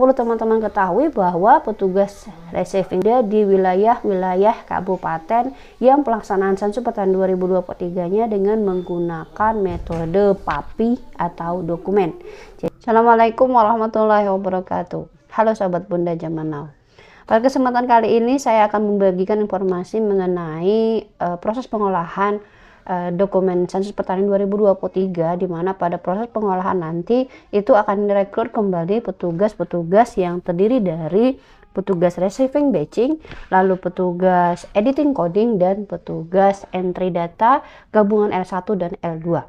Perlu teman-teman ketahui bahwa petugas receiving dia di wilayah-wilayah kabupaten yang pelaksanaan sensus petani 2023-nya dengan menggunakan metode PAPI atau dokumen. Assalamualaikum warahmatullahi wabarakatuh. Halo sahabat Bunda Zaman Now. Pada kesempatan kali ini saya akan membagikan informasi mengenai proses pengolahan dokumen sensus petani 2023, di mana pada proses pengolahan nanti itu akan direkrut kembali petugas-petugas yang terdiri dari petugas receiving batching, lalu petugas editing coding, dan petugas entry data gabungan L1 dan L2.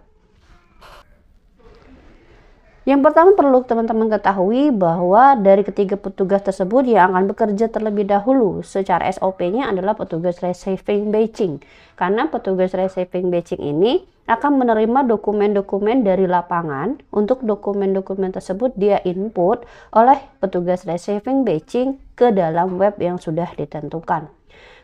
Yang pertama perlu teman-teman ketahui bahwa dari ketiga petugas tersebut yang akan bekerja terlebih dahulu secara SOP-nya adalah petugas receiving batching. Karena petugas receiving batching ini akan menerima dokumen-dokumen dari lapangan. Untuk dokumen-dokumen tersebut dia input oleh petugas receiving batching ke dalam web yang sudah ditentukan.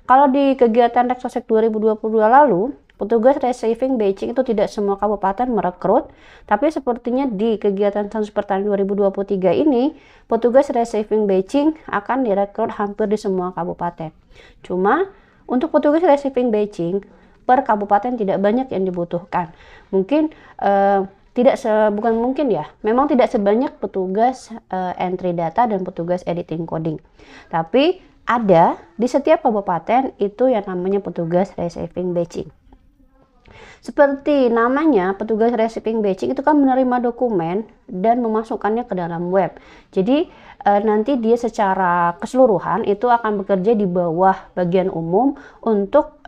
Kalau di kegiatan Reksosek 2022 lalu, petugas receiving batching itu tidak semua kabupaten merekrut, tapi sepertinya di kegiatan sensus petani 2023 ini, petugas receiving batching akan direkrut hampir di semua kabupaten. Cuma untuk petugas receiving batching per kabupaten tidak banyak yang dibutuhkan. Mungkin memang tidak sebanyak petugas entry data dan petugas editing coding. Tapi ada di setiap kabupaten itu yang namanya petugas receiving batching. Seperti namanya, petugas receiving batching itu kan menerima dokumen dan memasukkannya ke dalam web. Jadi nanti dia secara keseluruhan itu akan bekerja di bawah bagian umum untuk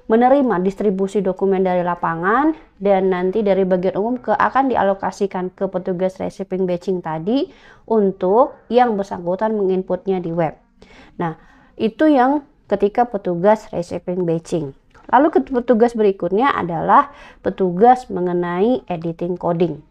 menerima distribusi dokumen dari lapangan, dan nanti dari bagian umum akan dialokasikan ke petugas receiving batching tadi untuk yang bersangkutan menginputnya di web. Nah, itu yang ketika petugas receiving batching. Lalu petugas berikutnya adalah petugas mengenai editing coding.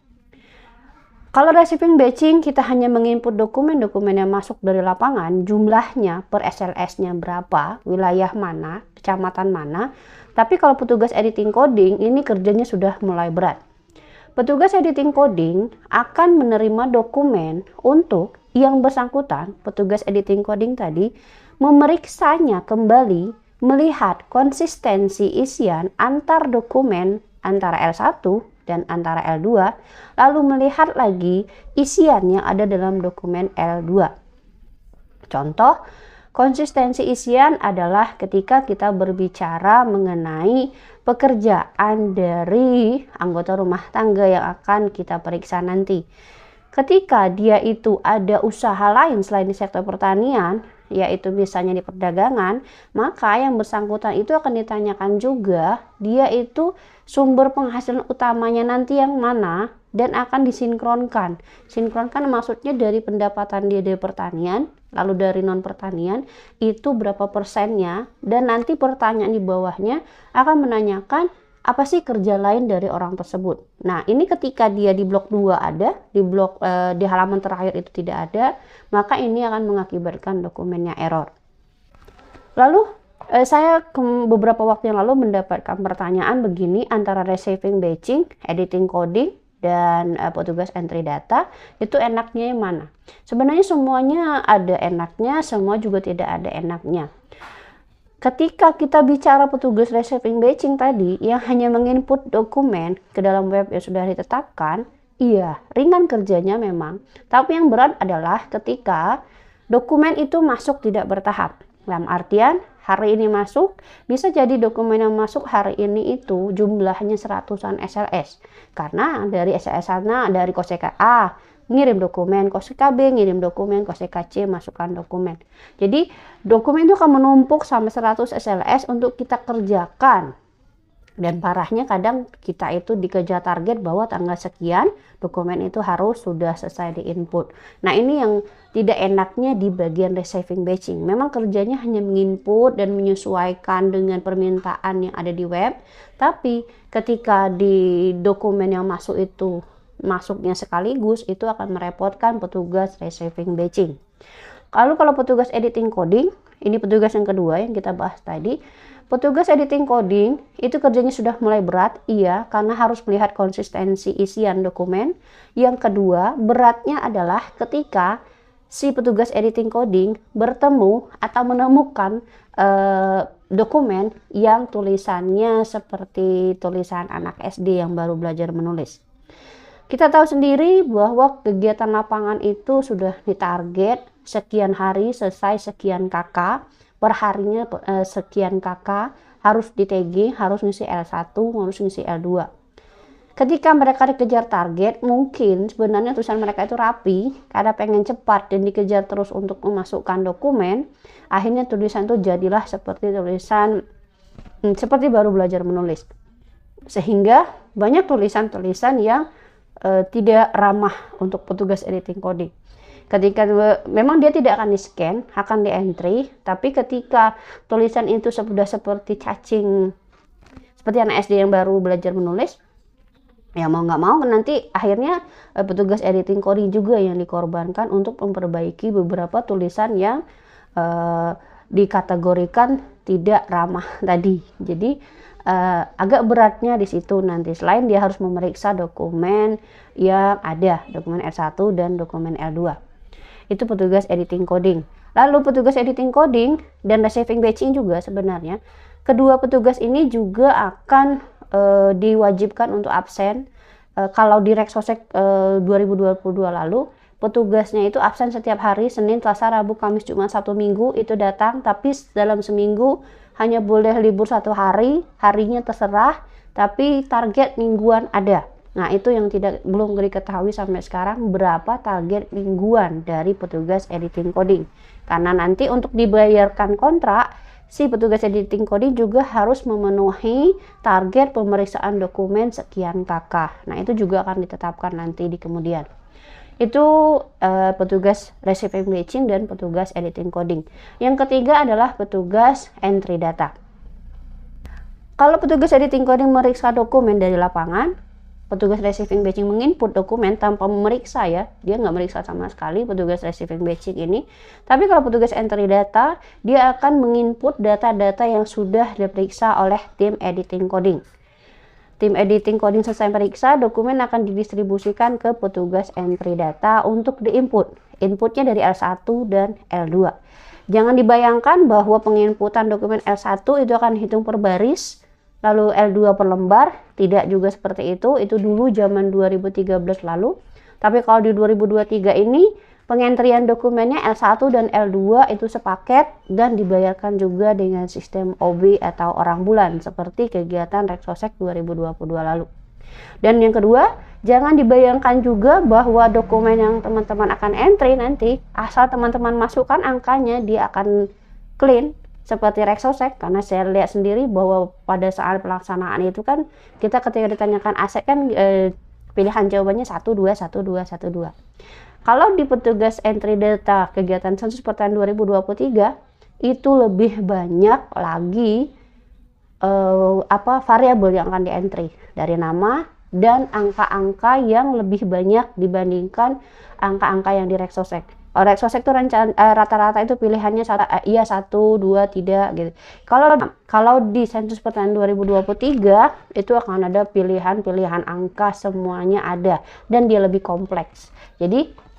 Kalau receiving batching kita hanya menginput dokumen-dokumen yang masuk dari lapangan, jumlahnya per SLS-nya berapa, wilayah mana, kecamatan mana. Tapi kalau petugas editing coding ini kerjanya sudah mulai berat. Petugas editing coding akan menerima dokumen untuk yang bersangkutan, petugas editing coding tadi, memeriksanya kembali, melihat konsistensi isian antar dokumen antara L1 dan antara L2, lalu melihat lagi isian yang ada dalam dokumen L2. Contoh, konsistensi isian adalah ketika kita berbicara mengenai pekerjaan dari anggota rumah tangga yang akan kita periksa nanti. Ketika dia itu ada usaha lain selain di sektor pertanian, yaitu misalnya di perdagangan, maka yang bersangkutan itu akan ditanyakan juga dia itu sumber penghasilan utamanya nanti yang mana, dan akan disinkronkan. Sinkronkan maksudnya dari pendapatan dia dari pertanian, lalu dari non pertanian itu berapa persennya, dan nanti pertanyaan di bawahnya akan menanyakan apa sih kerja lain dari orang tersebut. Nah, ini ketika dia di blok 2 ada, di halaman terakhir itu tidak ada, maka ini akan mengakibatkan dokumennya error. Lalu saya beberapa waktu yang lalu mendapatkan pertanyaan begini, antara receiving batching, editing coding, dan petugas entry data, itu enaknya yang mana? Sebenarnya semuanya ada enaknya, semua juga tidak ada enaknya. Ketika kita bicara petugas receiving batching tadi yang hanya menginput dokumen ke dalam web yang sudah ditetapkan, iya, ringan kerjanya memang. Tapi yang berat adalah ketika dokumen itu masuk tidak bertahap. Dalam artian, hari ini masuk, bisa jadi dokumen yang masuk hari ini itu jumlahnya seratusan SLS. Karena dari SLS sana, dari Koseka A, ngirim dokumen, Koseka B, ngirim dokumen, Koseka C, masukkan dokumen. Jadi dokumen itu akan menumpuk sampai 100 SLS untuk kita kerjakan. Dan parahnya kadang kita itu dikejar target bahwa tanggal sekian dokumen itu harus sudah selesai di input. Nah, ini yang tidak enaknya di bagian receiving batching. Memang kerjanya hanya menginput dan menyesuaikan dengan permintaan yang ada di web. Tapi ketika di dokumen yang masuk itu masuknya sekaligus, itu akan merepotkan petugas receiving batching. Lalu kalau petugas editing coding, ini petugas yang kedua yang kita bahas tadi. Petugas editing coding itu kerjanya sudah mulai berat, iya, karena harus melihat konsistensi isian dokumen. Yang kedua, beratnya adalah ketika si petugas editing coding bertemu atau menemukan dokumen yang tulisannya seperti tulisan anak SD yang baru belajar menulis. Kita tahu sendiri bahwa kegiatan lapangan itu sudah ditarget sekian hari selesai sekian kakak, per harinya sekian kakak, harus di TG, harus ngisi L1, harus ngisi L2. Ketika mereka dikejar target, mungkin sebenarnya tulisan mereka itu rapi, karena pengen cepat dan dikejar terus untuk memasukkan dokumen, akhirnya tulisan itu jadilah seperti tulisan seperti baru belajar menulis. Sehingga banyak tulisan-tulisan yang tidak ramah untuk petugas editing coding. Ketika memang dia tidak akan di-scan, akan di-entry, tapi ketika tulisan itu sudah seperti cacing, seperti anak SD yang baru belajar menulis, ya mau nggak mau nanti akhirnya petugas editing coding juga yang dikorbankan untuk memperbaiki beberapa tulisan yang dikategorikan tidak ramah tadi. Jadi agak beratnya di situ nanti, selain dia harus memeriksa dokumen yang ada, dokumen L1 dan dokumen L2. Itu petugas editing coding. Lalu petugas editing coding dan receiving batching juga sebenarnya, kedua petugas ini juga akan diwajibkan untuk absen. Kalau di Reksosek 2022 lalu, petugasnya itu absen setiap hari, Senin, Selasa, Rabu, Kamis, Jumat, Sabtu, Minggu itu datang, tapi dalam seminggu hanya boleh libur 1 hari, harinya terserah, tapi target mingguan ada. Nah, itu yang belum diketahui sampai sekarang berapa target mingguan dari petugas editing coding. Karena nanti untuk dibayarkan kontrak, si petugas editing coding juga harus memenuhi target pemeriksaan dokumen sekian kakak. Nah, itu juga akan ditetapkan nanti di kemudian. Itu petugas receiving batching dan petugas editing coding. Yang ketiga adalah petugas entry data. Kalau petugas editing coding meriksa dokumen dari lapangan, petugas receiving batching menginput dokumen tanpa memeriksa, ya, dia nggak meriksa sama sekali petugas receiving batching ini. Tapi kalau petugas entry data, dia akan menginput data-data yang sudah diperiksa oleh tim editing coding. Tim editing coding selesai periksa, dokumen akan didistribusikan ke petugas entry data untuk diinput. Inputnya dari L1 dan L2. Jangan dibayangkan bahwa penginputan dokumen L1 itu akan dihitung per baris, lalu L2 per lembar. Tidak juga seperti itu dulu zaman 2013 lalu. Tapi kalau di 2023 ini, pengentrian dokumennya L1 dan L2 itu sepaket dan dibayarkan juga dengan sistem OB atau orang bulan seperti kegiatan Reksosek 2022 lalu. Dan yang kedua, jangan dibayangkan juga bahwa dokumen yang teman-teman akan entry nanti, asal teman-teman masukkan angkanya, dia akan clean seperti Reksosek. Karena saya lihat sendiri bahwa pada saat pelaksanaan itu kan, kita ketika ditanyakan aset kan pilihan jawabannya 1, 2, 1, 2, 1, 2. Kalau di petugas entry data kegiatan sensus pertanian 2023 itu lebih banyak lagi variabel yang akan di-entry dari nama dan angka-angka yang lebih banyak dibandingkan angka-angka yang di Reksosek. Kalau Reksosek itu rata-rata itu pilihannya iya 1, 2, tidak gitu. Kalau di sensus pertanian 2023 itu akan ada pilihan-pilihan angka, semuanya ada dan dia lebih kompleks. Jadi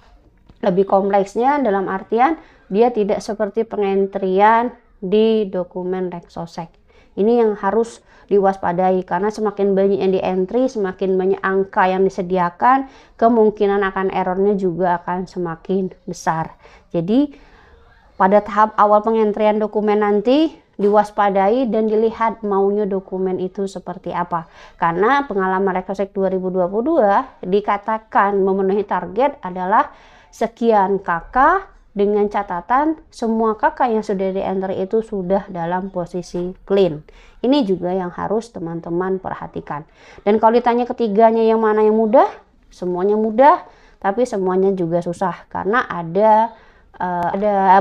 lebih kompleksnya dalam artian dia tidak seperti pengentrian di dokumen Reksosek. Ini yang harus diwaspadai karena semakin banyak yang di-entry, semakin banyak angka yang disediakan, kemungkinan akan errornya juga akan semakin besar. Jadi pada tahap awal pengentrian dokumen nanti diwaspadai dan dilihat maunya dokumen itu seperti apa. Karena pengalaman Reksosek 2022 dikatakan memenuhi target adalah sekian kakak dengan catatan semua kakak yang sudah di-enter itu sudah dalam posisi clean. Ini juga yang harus teman-teman perhatikan. Dan kalau ditanya ketiganya yang mana yang mudah, semuanya mudah, tapi semuanya juga susah karena ada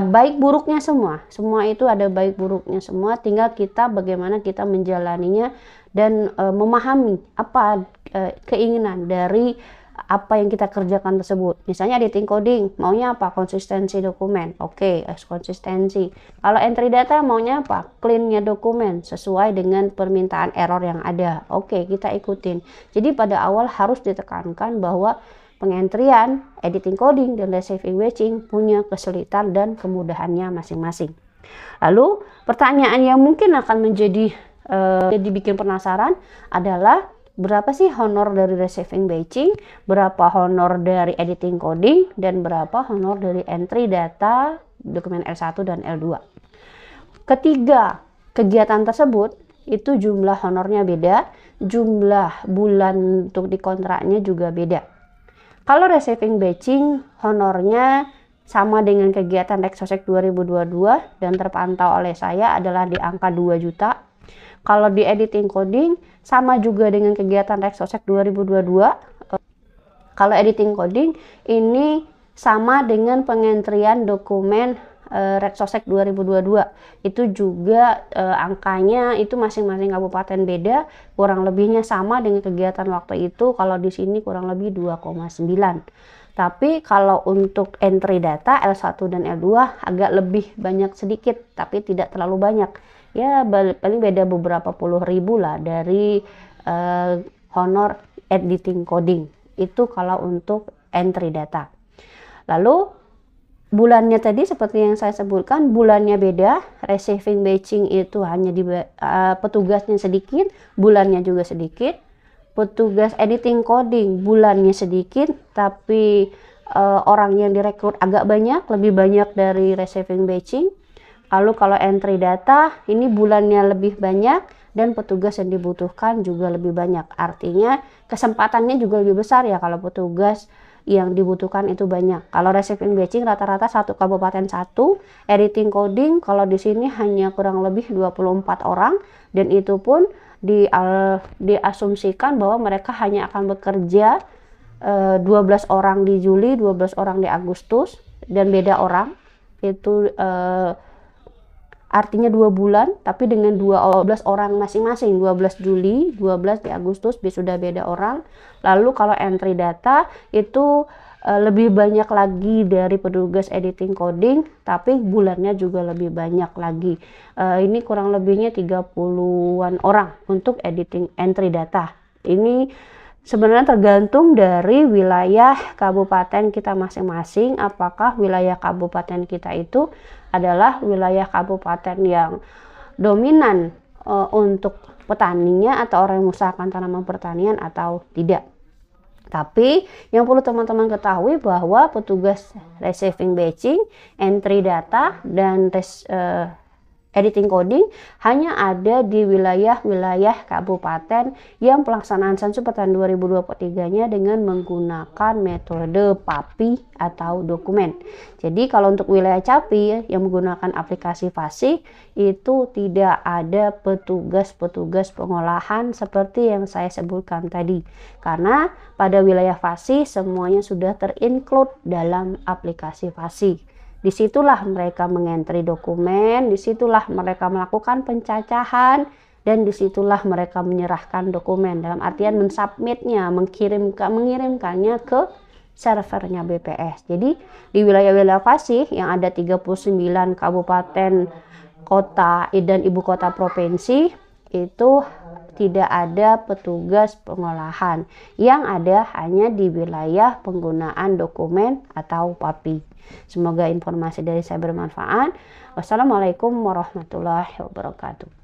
baik buruknya semua. Semua itu ada baik buruknya semua, tinggal kita bagaimana kita menjalaninya dan memahami apa keinginan dari apa yang kita kerjakan tersebut. Misalnya editing coding, maunya apa? Konsistensi dokumen. Oke, konsistensi. Kalau entry data maunya apa? Cleannya dokumen sesuai dengan permintaan error yang ada. Oke, kita ikutin. Jadi pada awal harus ditekankan bahwa pengentrian, editing coding, dan receiving batching punya kesulitan dan kemudahannya masing-masing. Lalu pertanyaan yang mungkin akan menjadi bikin penasaran adalah berapa sih honor dari receiving batching, berapa honor dari editing coding, dan berapa honor dari entry data dokumen L1 dan L2. Ketiga kegiatan tersebut itu jumlah honornya beda, jumlah bulan untuk dikontraknya juga beda. Kalau receiving batching honornya sama dengan kegiatan Rexosec 2022 dan terpantau oleh saya adalah di angka 2 juta. Kalau di editing coding sama juga dengan kegiatan Rexosec 2022. Kalau editing coding ini sama dengan pengentrian dokumen Rexosec 2022. Itu juga angkanya itu masing-masing kabupaten beda, kurang lebihnya sama dengan kegiatan waktu itu. Kalau di sini kurang lebih 2,9. Tapi kalau untuk entry data L1 dan L2 agak lebih banyak sedikit, tapi tidak terlalu banyak. Ya paling beda beberapa puluh ribu lah dari honor editing coding. Itu kalau untuk entry data. Lalu bulannya tadi seperti yang saya sebutkan, bulannya beda. Receiving batching itu hanya petugasnya sedikit, bulannya juga sedikit. Petugas editing coding bulannya sedikit, tapi orang yang direkrut agak banyak, lebih banyak dari receiving batching. Lalu kalau entry data ini bulannya lebih banyak dan petugas yang dibutuhkan juga lebih banyak. Artinya kesempatannya juga lebih besar ya kalau petugas yang dibutuhkan itu banyak. Kalau receiving batching rata-rata satu kabupaten satu, editing coding kalau di sini hanya kurang lebih 24 orang, dan itu pun diasumsikan bahwa mereka hanya akan bekerja 12 orang di Juli, 12 orang di Agustus, dan beda orang. Itu artinya 2 bulan, tapi dengan 12 orang masing-masing, 12 Juli, 12 di Agustus, sudah beda orang. Lalu kalau entry data itu lebih banyak lagi dari petugas editing coding, tapi bulannya juga lebih banyak lagi. Ini kurang lebihnya 30-an orang untuk editing entry data. Ini sebenarnya tergantung dari wilayah kabupaten kita masing-masing. Apakah wilayah kabupaten kita itu adalah wilayah kabupaten yang dominan untuk petaninya atau orang yang mengusahakan tanaman pertanian atau tidak. Tapi yang perlu teman-teman ketahui bahwa petugas receiving batching, entry data, dan editing coding hanya ada di wilayah-wilayah kabupaten yang pelaksanaan sensus pertanian 2023-nya dengan menggunakan metode PAPI atau dokumen. Jadi kalau untuk wilayah Capi yang menggunakan aplikasi FASIQ itu tidak ada petugas-petugas pengolahan seperti yang saya sebutkan tadi. Karena pada wilayah FASIQ semuanya sudah terinclude dalam aplikasi FASIQ. Disitulah mereka mengentri dokumen, disitulah mereka melakukan pencacahan, dan disitulah mereka menyerahkan dokumen. Dalam artian mensubmitnya, mengirimkannya ke servernya BPS. Jadi di wilayah-wilayah FASIQ yang ada 39 kabupaten, kota, dan ibu kota provinsi itu tidak ada petugas pengolahan. Yang ada hanya di wilayah penggunaan dokumen atau PAPI. Semoga informasi dari saya bermanfaat. Wassalamualaikum warahmatullahi wabarakatuh.